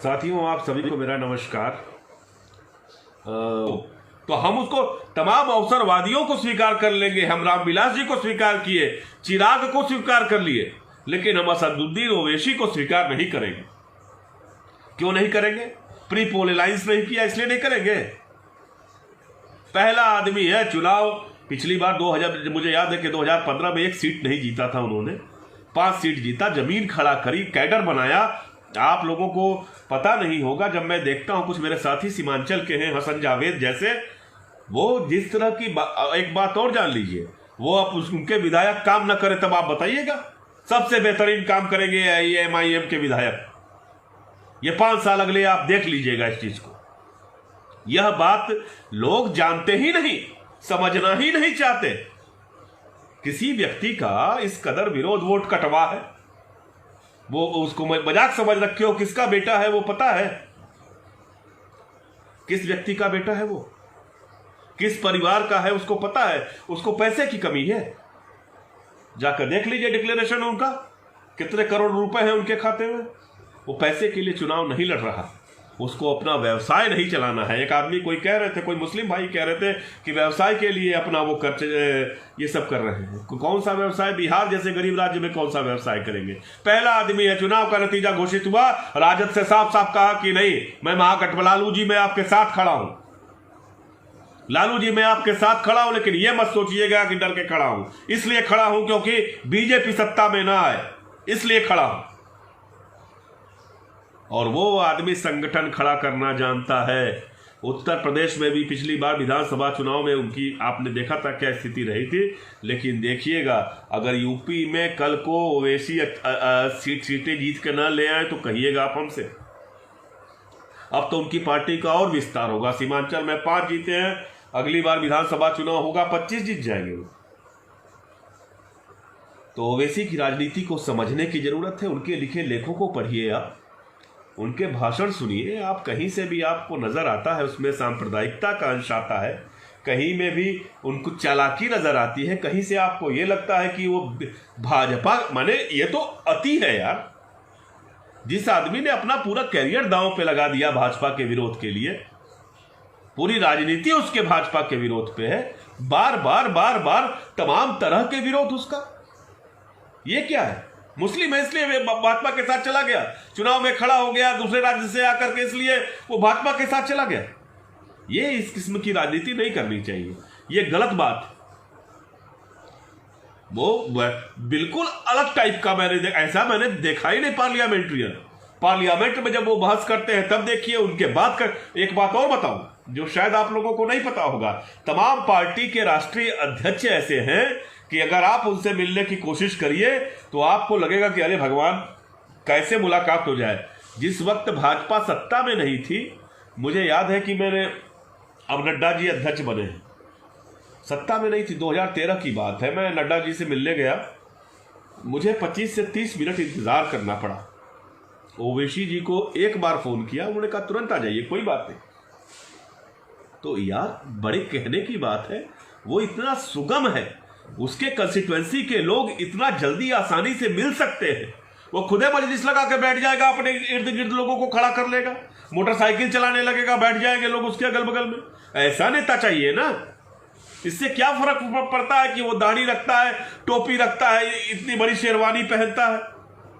साथियों, आप सभी को मेरा नमस्कार। तो हम उसको तमाम अवसरवादियों को स्वीकार कर लेंगे। हम रामविलास जी को स्वीकार किए, चिराग को स्वीकार कर लिए, लेकिन हम असदुद्दीन ओवैसी को स्वीकार नहीं करेंगे। क्यों नहीं करेंगे? प्री पोल अलायंस नहीं किया इसलिए नहीं करेंगे। पहला आदमी है। चुनाव पिछली बार 2000 मुझे याद है कि 2015 में एक सीट नहीं जीता था उन्होंने, 5 सीट जीता, जमीन खड़ा करी, कैडर बनाया। आप लोगों को पता नहीं होगा, जब मैं देखता हूं कुछ मेरे साथी सीमांचल के हैं, हसन जावेद जैसे, वो जिस तरह की एक बात और जान लीजिए, वो अब उनके विधायक काम न करे तब आप बताइएगा सबसे बेहतरीन काम करेंगे MIM के विधायक। ये 5 साल अगले आप देख लीजिएगा इस चीज को। यह बात लोग जानते ही नहीं, समझना ही नहीं चाहते। किसी व्यक्ति का इस कदर विरोध वोट कटवा है, वो उसको मजाक समझ रखे हो। किसका बेटा है वो पता है? किस व्यक्ति का बेटा है वो, किस परिवार का है उसको पता है। उसको पैसे की कमी है, जाकर देख लीजिए डिक्लेरेशन उनका, कितने करोड़ रुपए हैं उनके खाते में। वो पैसे के लिए चुनाव नहीं लड़ रहा, उसको अपना व्यवसाय नहीं चलाना है। एक आदमी कोई कह रहे थे, कोई मुस्लिम भाई कह रहे थे कि व्यवसाय के लिए अपना वो ये सब कर रहे हैं। कौन सा व्यवसाय? बिहार जैसे गरीब राज्य में कौन सा व्यवसाय करेंगे? पहला आदमी है। चुनाव का नतीजा घोषित हुआ, राजद से साफ साफ कहा कि नहीं, मैं महागठबंधन, लालू जी मैं आपके साथ खड़ा हूं, लालू जी मैं आपके साथ खड़ा हूं, लेकिन यह मत सोचिएगा कि डर के खड़ा हूं। इसलिए खड़ा हूं क्योंकि बीजेपी सत्ता में ना आए, इसलिए खड़ा हूं। और वो आदमी संगठन खड़ा करना जानता है। उत्तर प्रदेश में भी पिछली बार विधानसभा चुनाव में उनकी आपने देखा था क्या स्थिति रही थी। लेकिन देखिएगा, अगर यूपी में कल को ओवैसी सीटें जीत के ना ले आए तो कहिएगा आप हमसे। अब तो उनकी पार्टी का और विस्तार होगा। सीमांचल में 5 जीते हैं, अगली बार विधानसभा चुनाव होगा 25 जीत जाएंगे वो। तो ओवैसी की राजनीति को समझने की जरूरत है। उनके लिखे लेखों को पढ़िए, आप उनके भाषण सुनिए। आप कहीं से भी आपको नजर आता है उसमें सांप्रदायिकता का अंश आता है, कहीं में भी उनको चालाकी नजर आती है, कहीं से आपको ये लगता है कि वो भाजपा, माने ये तो अति है यार। जिस आदमी ने अपना पूरा कैरियर दांव पे लगा दिया भाजपा के विरोध के लिए, पूरी राजनीति उसके भाजपा के विरोध पे है, बार बार बार बार तमाम तरह के विरोध उसका। ये क्या है? मुस्लिम है इसलिए भाजपा के साथ चला गया, चुनाव में खड़ा हो गया दूसरे राज्य से आकर के, इसलिए वो भाजपा के साथ चला गया। ये इस किस्म की राजनीति नहीं करनी चाहिए, ये गलत बात। वो बिल्कुल अलग टाइप का ऐसा मैंने देखा ही नहीं। पार्लियामेंट में जब वो बहस करते हैं तब देखिए उनके बात कर। एक बात और बताऊं जो शायद आप लोगों को नहीं पता होगा, तमाम पार्टी के राष्ट्रीय अध्यक्ष ऐसे हैं कि अगर आप उनसे मिलने की कोशिश करिए तो आपको लगेगा कि अरे भगवान, कैसे मुलाकात हो जाए। जिस वक्त भाजपा सत्ता में नहीं थी, मुझे याद है कि मैंने, अब नड्डा जी अध्यक्ष बने हैं, सत्ता में नहीं थी, 2013 की बात है, मैं नड्डा जी से मिलने गया, मुझे 25 से 30 मिनट इंतजार करना पड़ा। ओवैसी जी को एक बार फोन किया, उन्होंने कहा तुरंत आ जाइए, कोई बात नहीं। तो यार बड़े कहने की बात है, वो इतना सुगम है, उसके कंस्टिट्यूएंसी के लोग इतना जल्दी आसानी से मिल सकते हैं। वो खुदे मजलिस लगा के बैठ जाएगा, अपने इर्द गिर्द लोगों को खड़ा कर लेगा, मोटरसाइकिल चलाने लगेगा, बैठ जाएंगे लोग उसके अगल बगल में। ऐसा नेता चाहिए ना। इससे क्या फर्क पड़ता है कि वो दाढ़ी रखता है, टोपी रखता है, इतनी बड़ी शेरवानी पहनता है।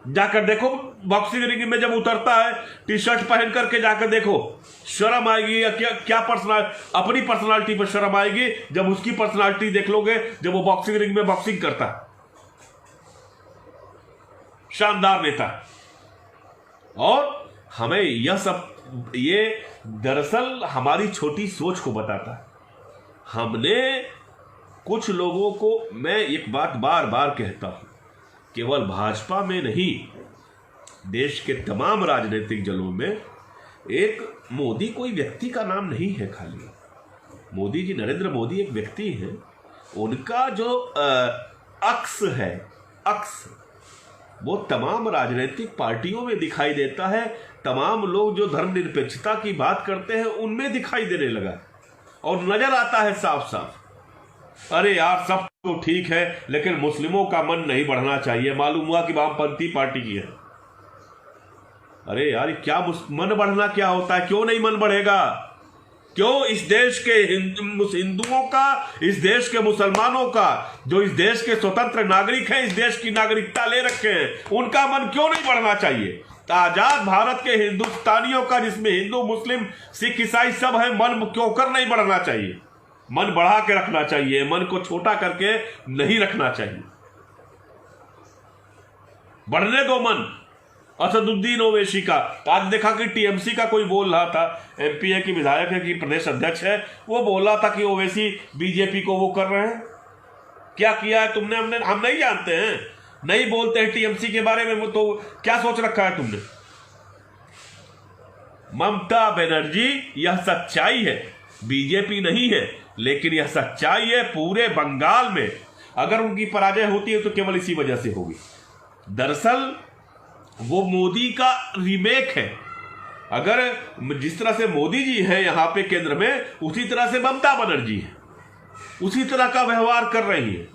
जाकर देखो बॉक्सिंग रिंग में जब उतरता है, टी शर्ट पहन करके जाकर देखो, शर्म आएगी या क्या अपनी पर्सनालिटी पर शर्म आएगी जब उसकी पर्सनालिटी देख लोगे, जब वो बॉक्सिंग रिंग में बॉक्सिंग करता है। शानदार नेता। और हमें यह सब, ये दरअसल हमारी छोटी सोच को बताता है। हमने कुछ लोगों को, मैं एक बात बार बार कहता हूं, केवल भाजपा में नहीं, देश के तमाम राजनीतिक दलों में एक मोदी कोई व्यक्ति का नाम नहीं है खाली। मोदी जी, नरेंद्र मोदी एक व्यक्ति हैं। उनका जो अक्स है, अक्स, वो तमाम राजनीतिक पार्टियों में दिखाई देता है। तमाम लोग जो धर्मनिरपेक्षता की बात करते हैं उनमें दिखाई देने लगा और नजर आता है साफ साफ। अरे यार सब तो ठीक है, लेकिन मुस्लिमों का मन नहीं बढ़ना चाहिए। मालूम हुआ कि वामपंथी पार्टी की है। अरे यार क्या मन बढ़ना क्या होता है? क्यों नहीं मन बढ़ेगा? क्यों इस देश के हिंदुओं का, इस देश के मुसलमानों का, जो इस देश के स्वतंत्र नागरिक हैं, इस देश की नागरिकता ले रखे हैं, उनका मन क्यों नहीं बढ़ना चाहिए? आजाद भारत के हिंदुस्तानियों का, जिसमें हिंदू मुस्लिम सिख ईसाई सब है, मन क्यों कर नहीं बढ़ना चाहिए? मन बढ़ा के रखना चाहिए, मन को छोटा करके नहीं रखना चाहिए। बढ़ने दो मन। असदुद्दीन ओवैसी का आज देखा कि टीएमसी का कोई बोल रहा था, एमपीए की विधायक है कि प्रदेश अध्यक्ष है, वो बोल रहा था कि ओवैसी बीजेपी को वो कर रहे हैं। क्या किया है तुमने? हम नहीं जानते हैं, नहीं बोलते हैं टीएमसी के बारे में। वो तो क्या सोच रखा है तुमने? ममता बनर्जी, यह सच्चाई है, बीजेपी नहीं है, लेकिन यह सच्चाई है पूरे बंगाल में। अगर उनकी पराजय होती है तो केवल इसी वजह से होगी। दरअसल वो मोदी का रीमेक है। अगर जिस तरह से मोदी जी हैं यहां पे केंद्र में, उसी तरह से ममता बनर्जी है, उसी तरह का व्यवहार कर रही है,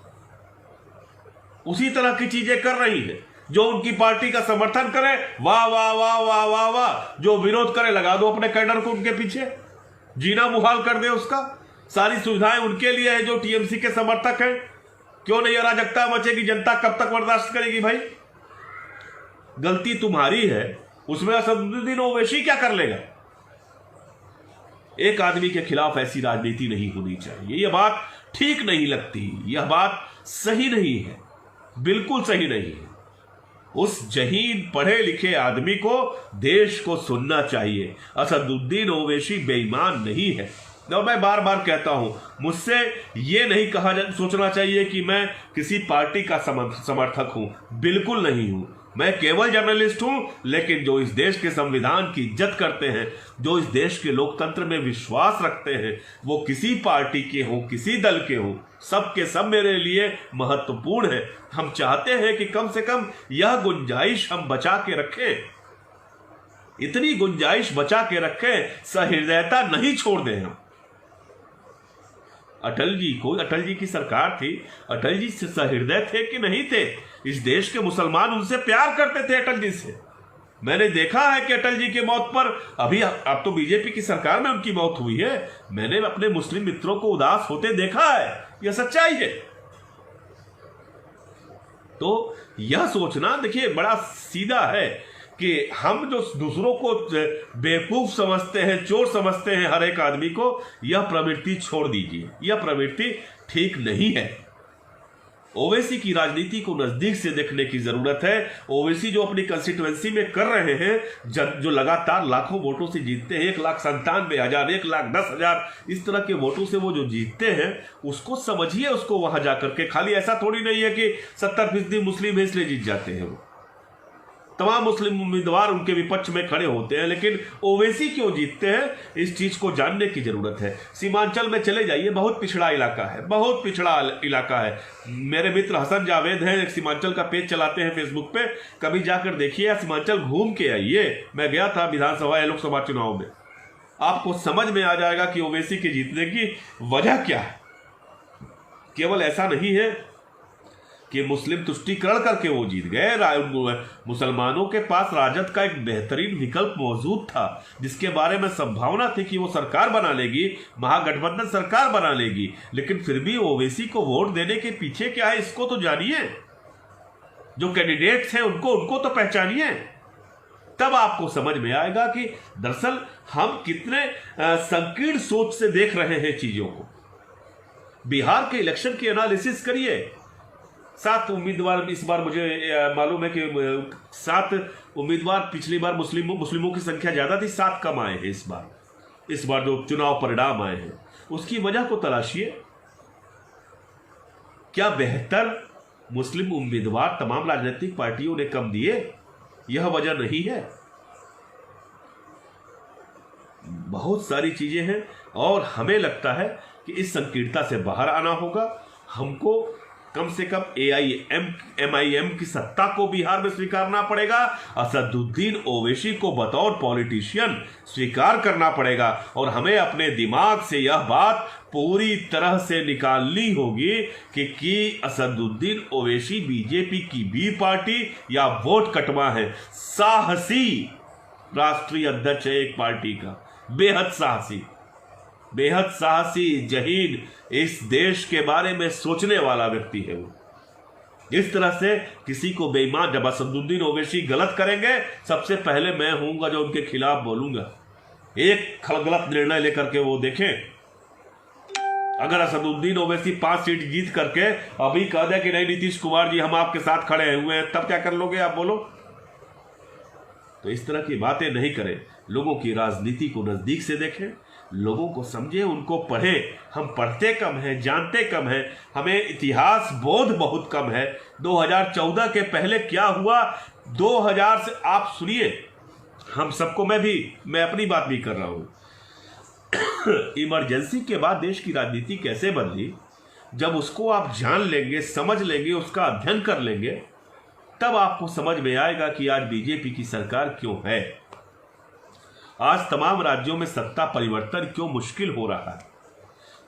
उसी तरह की चीजें कर रही है। जो उनकी पार्टी का समर्थन करे, वाह वाह वाह वाह वाह वाह, जो विरोध करे लगा दो अपने कैडर को उनके पीछे, जीना मुहाल कर दे उसका। सारी सुविधाएं उनके लिए है जो टीएमसी के समर्थक हैं। क्यों नहीं अराजकता मचेगी? जनता कब तक बर्दाश्त करेगी भाई? गलती तुम्हारी है, उसमें असदुद्दीन ओवैसी क्या कर लेगा? एक आदमी के खिलाफ ऐसी राजनीति नहीं होनी चाहिए। यह बात ठीक नहीं लगती, यह बात सही नहीं है, बिल्कुल सही नहीं है। उस जहीन पढ़े लिखे आदमी को देश को सुनना चाहिए। असदुद्दीन ओवैसी बेईमान नहीं है। और मैं बार बार कहता हूं, मुझसे यह नहीं सोचना चाहिए कि मैं किसी पार्टी का समर्थक हूं, बिल्कुल नहीं हूं। मैं केवल जर्नलिस्ट हूं, लेकिन जो इस देश के संविधान की इज्जत करते हैं, जो इस देश के लोकतंत्र में विश्वास रखते हैं, वो किसी पार्टी के हों, किसी दल के हों, सब के सब मेरे लिए महत्वपूर्ण है। हम चाहते हैं कि कम से कम यह गुंजाइश हम बचा के रखें, इतनी गुंजाइश बचा के रखें, सहृदयता नहीं छोड़ दें हम। अटल जी की सरकार थी, अटल जी सहृदय थे कि नहीं थे? इस देश के मुसलमान उनसे प्यार करते थे, अटल जी से। मैंने देखा है कि अटल जी की मौत पर, अभी अब तो बीजेपी की सरकार में उनकी मौत हुई है, मैंने अपने मुस्लिम मित्रों को उदास होते देखा है। यह सच्चाई है। तो यह सोचना देखिए बड़ा सीधा है कि हम जो दूसरों को बेवकूफ समझते हैं, चोर समझते हैं, हर एक आदमी को, यह प्रवृत्ति छोड़ दीजिए। यह प्रवृत्ति ठीक नहीं है। ओवैसी की राजनीति को नजदीक से देखने की जरूरत है। ओवैसी जो अपनी कंस्टिट्यूएंसी में कर रहे हैं, जो लगातार लाखों वोटों से जीतते हैं, 1,97,000, 1,10,000, इस तरह के वोटों से वो जो जीतते हैं, उसको समझिए, उसको वहां जाकर के। खाली ऐसा थोड़ी नहीं है कि 70% मुस्लिम है इसलिए जीत जाते हैं। वो तमाम मुस्लिम उम्मीदवार उनके विपक्ष में खड़े होते हैं, लेकिन ओवैसी क्यों जीतते हैं, इस चीज को जानने की जरूरत है। सीमांचल में चले जाइए, बहुत पिछड़ा इलाका है, बहुत पिछड़ा इलाका है। मेरे मित्र हसन जावेद हैं, एक सीमांचल का पेज चलाते हैं फेसबुक पे, कभी जाकर देखिए, सीमांचल घूम के आइए। मैं गया था विधानसभा या लोकसभा चुनाव में, आपको समझ में आ जाएगा कि ओवैसी के जीतने की वजह क्या है। केवल ऐसा नहीं है कि मुस्लिम तुष्टीकरण करके वो जीत गए। मुसलमानों के पास राजद का एक बेहतरीन विकल्प मौजूद था, जिसके बारे में संभावना थी कि वो सरकार बना लेगी, महागठबंधन सरकार बना लेगी, लेकिन फिर भी ओवैसी को वोट देने के पीछे क्या है, इसको तो जानिए। जो कैंडिडेट्स हैं उनको तो पहचानिए, तब आपको समझ में आएगा कि दरअसल हम कितने संकीर्ण सोच से देख रहे हैं चीजों को। बिहार के इलेक्शन की एनालिसिस करिए। 7 उम्मीदवार इस बार, मुझे मालूम है कि 7 उम्मीदवार, पिछली बार मुस्लिमों की संख्या ज्यादा थी, 7 कम आए हैं इस बार जो चुनाव परिणाम आए हैं। उसकी वजह को तलाशिए। क्या बेहतर मुस्लिम उम्मीदवार तमाम राजनीतिक पार्टियों ने कम दिए? यह वजह नहीं है। बहुत सारी चीजें हैं और हमें लगता है कि इस संकीर्णता से बाहर आना होगा। हमको कम से कम MIM की सत्ता को बिहार में स्वीकारना पड़ेगा। असदुद्दीन ओवैसी को बतौर पॉलिटिशियन स्वीकार करना पड़ेगा और हमें अपने दिमाग से यह बात पूरी तरह से निकालनी होगी कि असदुद्दीन ओवैसी बीजेपी की बी पार्टी या वोट कटवा है। साहसी राष्ट्रीय अध्यक्ष है एक पार्टी का, बेहद साहसी जहीन, इस देश के बारे में सोचने वाला व्यक्ति है वो। इस तरह से किसी को बेईमान, जब असदुद्दीन ओवैसी गलत करेंगे सबसे पहले मैं हूंगा जो उनके खिलाफ बोलूंगा। एक गलत निर्णय लेकर के वो देखें, अगर असदुद्दीन ओवैसी 5 सीट जीत करके अभी कह दे कि नहीं नीतीश कुमार जी हम आपके साथ खड़े हुए हैं, तब क्या कर लोगे आप, बोलो। तो इस तरह की बातें नहीं करें, लोगों की राजनीति को नजदीक से देखें, लोगों को समझें, उनको पढ़ें। हम पढ़ते कम हैं, जानते कम हैं, हमें इतिहास बोध बहुत कम है। 2014 के पहले क्या हुआ, 2000 से आप सुनिए, हम सबको, मैं अपनी बात भी कर रहा हूं। इमरजेंसी के बाद देश की राजनीति कैसे बदली, जब उसको आप जान लेंगे, समझ लेंगे, उसका अध्ययन कर लेंगे, तब आपको समझ में आएगा कि आज बीजेपी की सरकार क्यों है, आज तमाम राज्यों में सत्ता परिवर्तन क्यों मुश्किल हो रहा है,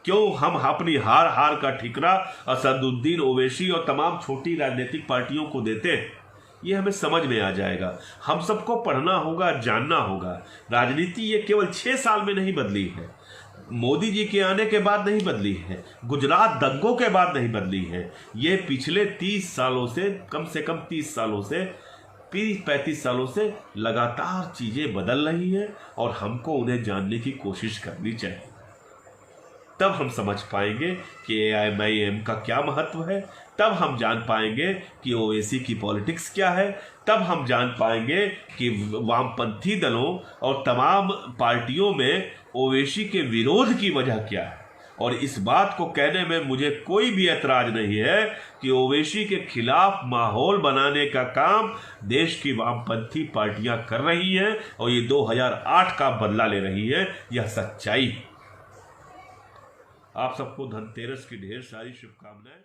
क्यों हम अपनी हार का ठिकरा असदुद्दीन ओवैसी और तमाम छोटी राजनीतिक पार्टियों को देते हैं। ये हमें समझ में आ जाएगा। हम सबको पढ़ना होगा, जानना होगा। राजनीति ये केवल 6 साल में नहीं बदली है, मोदी जी के आने के बाद नहीं बदली है, गुजरात दंगों के बाद नहीं बदली है, ये पिछले 30 सालों से, कम से कम 30 सालों से, 35 सालों से लगातार चीजें बदल रही हैं और हमको उन्हें जानने की कोशिश करनी चाहिए। तब हम समझ पाएंगे कि AIMIM का क्या महत्व है, तब हम जान पाएंगे कि ओवैसी की पॉलिटिक्स क्या है, तब हम जान पाएंगे कि वामपंथी दलों और तमाम पार्टियों में ओवैसी के विरोध की वजह क्या है। और इस बात को कहने में मुझे कोई भी ऐतराज नहीं है कि ओवैसी के खिलाफ माहौल बनाने का काम देश की वामपंथी पार्टियां कर रही हैं और ये 2008 का बदला ले रही है। यह सच्चाई है। आप सबको धनतेरस की ढेर सारी शुभकामनाएं।